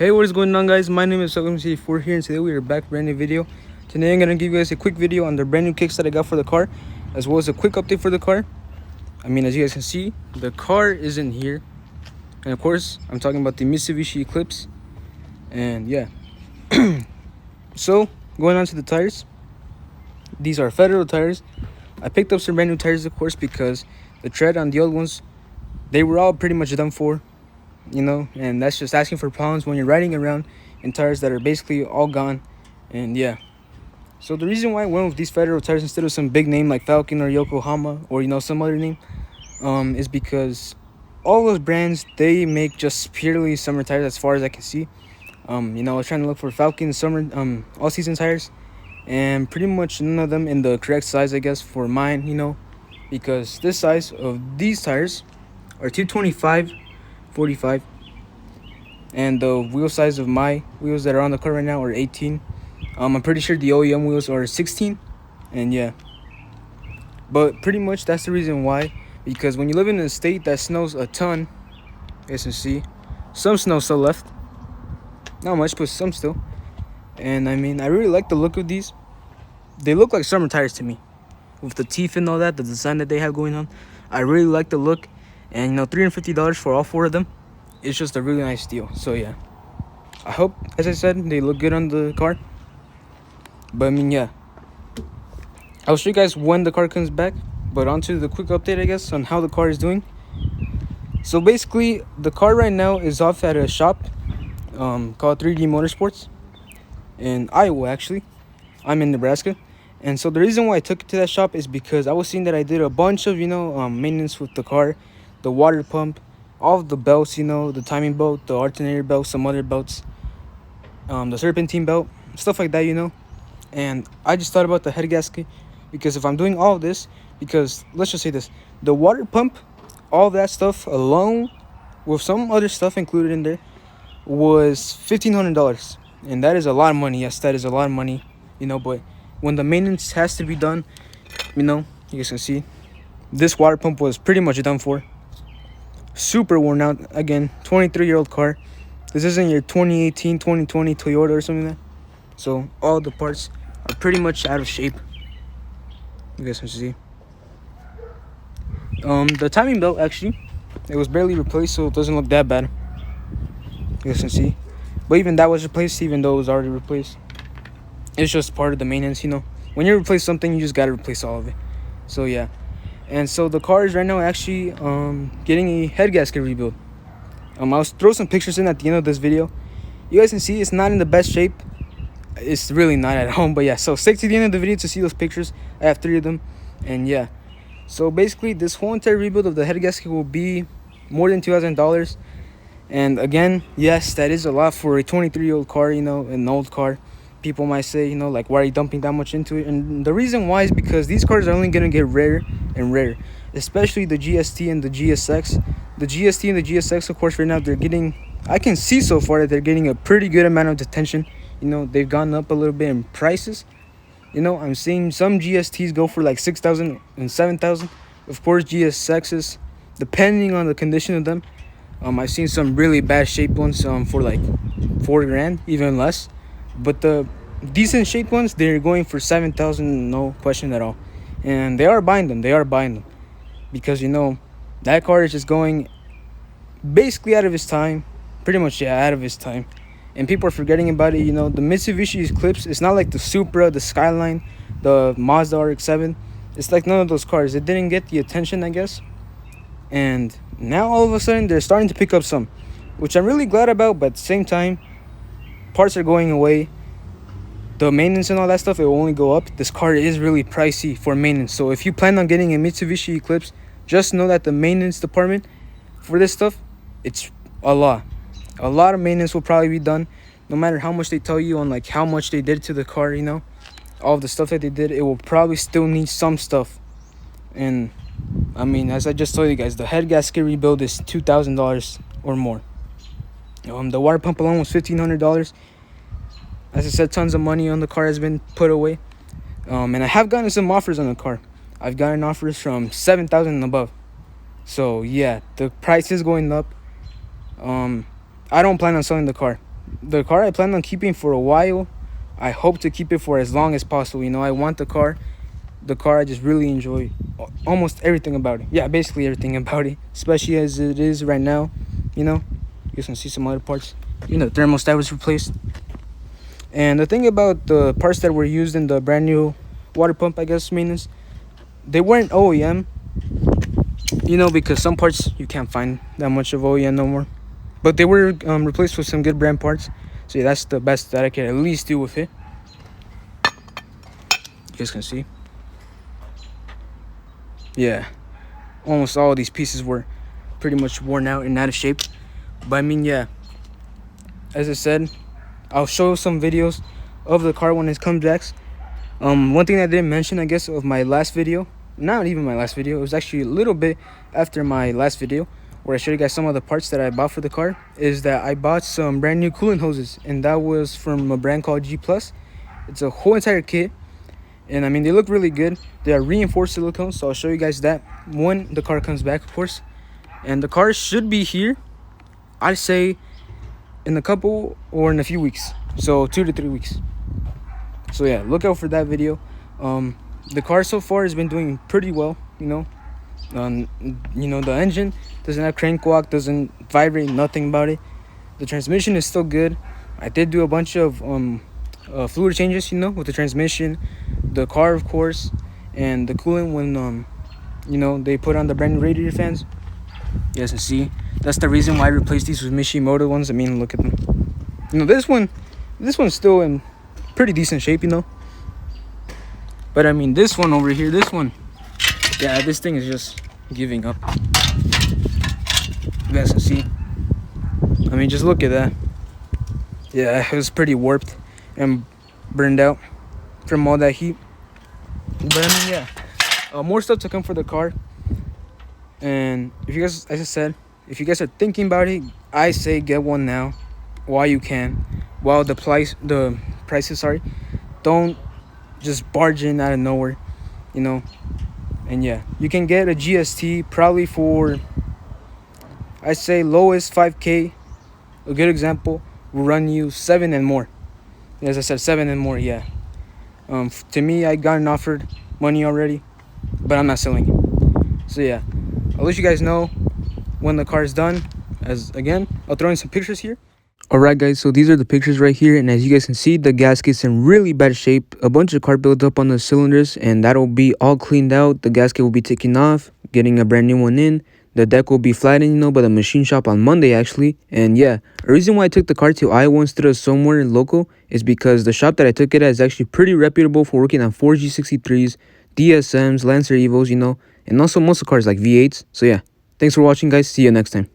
Hey, what is going on, guys? My name is Coolant4 here, and today we are back with a brand new video. Today I'm going to give you guys a quick video on the brand new kicks that I got for the car, as well as a quick update for the car. As you guys can see, the car is in here, and of course I'm talking about the Mitsubishi Eclipse. And yeah, so going on to the tires. These are Federal tires. I picked up some brand new tires, of course, because the tread on the old ones, they were all pretty much done for, and that's just asking for problems when you're riding around in tires that are basically all gone. And yeah, so the reason why I went with these Federal tires instead of some big name like Falcon or Yokohama or some other name is because all those brands, they make just purely summer tires as far as I can see. I was trying to look for Falcon summer all season tires, and pretty much none of them in the correct size, I guess, for mine, because this size of these tires are 225/45, and the wheel size of my wheels that are on the car right now are 18. I'm pretty sure the OEM wheels are 16, and yeah, but pretty much that's the reason why, because when you live in a state that snows a ton, as you can see, some snow still left, not much, but some still. And I really like the look of these. They look like summer tires to me, with the teeth and all that, the design that they have going on. I really like the look, and $350 for all four of them, it's just a really nice deal. So yeah, I hope, as I said, they look good on the car. But yeah, I'll show you guys when the car comes back. But on to the quick update, I guess, on how the car is doing. So basically, the car right now is off at a shop called 3D Motorsports in Iowa. Actually, I'm in Nebraska. And so the reason why I took it to that shop is because I was seeing that I did a bunch of maintenance with the car, the water pump, all of the belts, the timing belt, the alternator belt, some other belts, the serpentine belt, stuff like that, And I just thought about the head gasket, because if I'm doing all of this, because let's just say this, the water pump, all that stuff alone, with some other stuff included in there, was $1,500. And that is a lot of money. Yes, that is a lot of money, but when the maintenance has to be done, you guys can see, this water pump was pretty much done for. Super worn out. Again, 23-year-old car. This isn't your 2018, 2020 Toyota or something like that. So all the parts are pretty much out of shape. You guys can see. The timing belt, actually, it was barely replaced, so it doesn't look that bad. You guys can see. But even that was replaced, even though it was already replaced. It's just part of the maintenance, When you replace something, you just gotta replace all of it. So yeah. And so the car is right now actually getting a head gasket rebuild. I'll throw some pictures in at the end of this video. You guys can see it's not in the best shape. It's really not at home, but yeah. So stick to the end of the video to see those pictures. I have 3 of them, and yeah. So basically, this whole entire rebuild of the head gasket will be more than $2,000. And again, yes, that is a lot for a 23-year-old car, an old car. People might say, like, why are you dumping that much into it? And the reason why is because these cars are only going to get rarer and rarer, especially the GST and the GSX. The GST and the GSX, of course, right now, they're getting, I can see so far that they're getting a pretty good amount of attention. They've gone up a little bit in prices. I'm seeing some GSTs go for like $6,000 and $7,000. Of course, GSXs, depending on the condition of them, I've seen some really bad shaped ones for like $4,000, even less. But the decent shaped ones, they're going for $7,000, no question at all. And they are buying them. Because, that car is just going basically out of its time. Pretty much, yeah, out of its time. And people are forgetting about it. The Mitsubishi Eclipse, it's not like the Supra, the Skyline, the Mazda RX-7. It's like none of those cars. It didn't get the attention, I guess. And now all of a sudden, they're starting to pick up some, which I'm really glad about. But at the same time, parts are going away. The maintenance and all that stuff, it will only go up. This car is really pricey for maintenance. So if you plan on getting a Mitsubishi Eclipse, just know that the maintenance department for this stuff, it's a lot. A lot of maintenance will probably be done, no matter how much they tell you on like how much they did to the car, all of the stuff that they did, it will probably still need some stuff. And as I just told you guys, the head gasket rebuild is $2,000 or more. The water pump alone was $1,500. As I said, tons of money on the car has been put away. And I have gotten some offers on the car. I've gotten offers from $7,000 and above. So yeah, the price is going up. I don't plan on selling the car. the car I plan on keeping for a while. I hope to keep it for as long as possible. You know, I want the car. The car, I just really enjoy almost everything about it. Yeah, basically everything about it, especially as it is right now. You know, you guys can see some other parts. You know, the thermostat was replaced. And the thing about the parts that were used in the brand new water pump, I guess, maintenance, they weren't OEM. You know, because some parts you can't find that much of OEM no more. But they were replaced with some good brand parts. So yeah, that's the best that I can at least do with it. You guys can see. Yeah, almost all of these pieces were pretty much worn out and out of shape. But I mean, yeah, as I said, I'll show some videos of the car when it comes back. One thing I didn't mention, I guess, of my last video, not even my last video, it was actually a little bit after my last video where I showed you guys some of the parts that I bought for the car, is that I bought some brand new coolant hoses, and that was from a brand called G+. It's a whole entire kit, and I mean, they look really good. They are reinforced silicone, so I'll show you guys that when the car comes back, of course. And the car should be here, I'd say, in a couple or in a few weeks, so 2 to 3 weeks. So yeah, look out for that video. The car so far has been doing pretty well, you know. You know, the engine doesn't have crank walk, doesn't vibrate, nothing about it. The transmission is still good. I did do a bunch of fluid changes, you know, with the transmission, the car, of course, and the coolant when you know, they put on the brand new radiator fans. You guys can see that's the reason why I replaced these with Mitsubishi ones. I mean, look at them. You know, this one's still in pretty decent shape, you know. But I mean, this one over here, this one, yeah, this thing is just giving up. You guys can see. I mean, just look at that. Yeah, it was pretty warped and burned out from all that heat. But I mean, yeah, more stuff to come for the car. And if you guys, as I said, if you guys are thinking about it, I say get one now while you can, while the prices, sorry, don't just barge in out of nowhere, you know. And yeah, you can get a GST probably for, I say, lowest 5K. A good example will run you 7 and more. As I said, 7 and more. Yeah. To me, I gotten offered money already, but I'm not selling it. So yeah, I'll let you guys know when the car is done. As again, I'll throw in some pictures here. Alright guys, so these are the pictures right here, and as you guys can see, the gasket's in really bad shape. A bunch of carbon built up on the cylinders, and that'll be all cleaned out. The gasket will be taken off, getting a brand new one in. The deck will be flattened, you know, by the machine shop on Monday actually. And yeah, a reason why I took the car to Iowa instead of somewhere local is because the shop that I took it at is actually pretty reputable for working on 4G63s, DSMs, Lancer Evos, you know, and also muscle cars like V8s. So yeah, thanks for watching guys, see you next time.